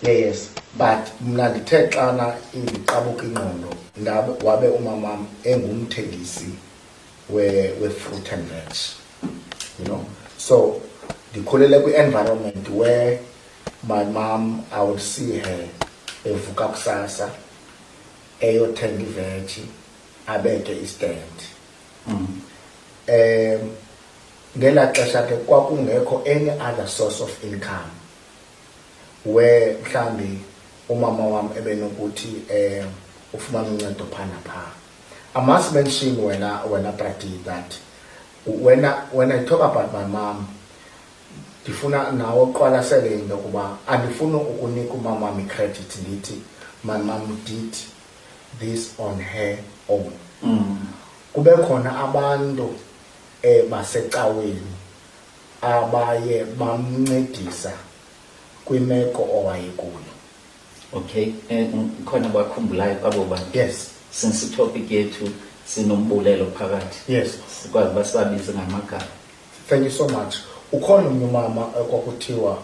Yes, but mna ndithe xana indiqabuka ingqondo wabe umamam engumthengisi we-fruit and veg, you know. So ndikhulele kwi-environment where my mom, I would see her evuka kusasa eyothenga iveji abeke istand. Ngela xesha ke kwakungekho any other source of income where mhlambi umama wam ebenokuthi ufumana uncedo phana pha. I must mention wena Brati that when I talk about my mom, ndifuna nawe uqwalasele into yokuba andifuna ukunika umama wam i-credit ndithi my mom did this on her own. Kube khona abantu basecaweni abaye bamncedisa kwimeko owayekuyo. Okay, khona bakhumbulayo abo bantu. Yes. Since topic yethu sinombulelo phakathi. Yes. Sikwazi basibabize ngamagama. Thank you so much. Ukhona umama kwakuthiwa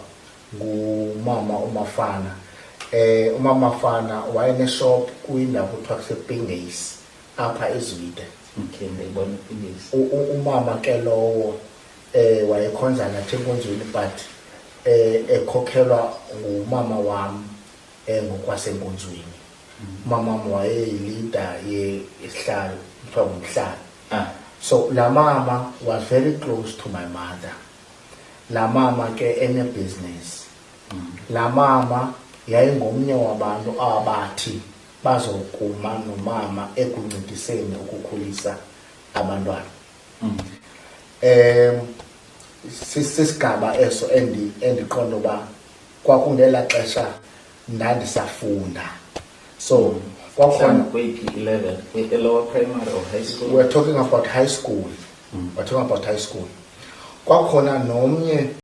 ngumama uMafana. Umama Mafana wayeneshop kwindawo kuthiwa kusePindays apha eZwide. Okay, ndiyibona iPindays. Umama ke lowo wayekhonza nathi enkonzweni but ekhokhelwa ngumama wam ngokwasenkonzweni. Mama wayeyi-leader yesihlalo kuthiwa ngumhlali. So la mama was very close to my mother. La mama ke ene-business. La mama yayingomnye wabantu abathi bazokuma nomama ekuncediseni ukukhulisa abantwana. Sisigaba eso endiqonda uba kwakungela xesha ndandisafunda. So kwakhona kweyiphi level, lower primary or high school? We're talking about high school. We're talking about high school. Kwakhona nomnye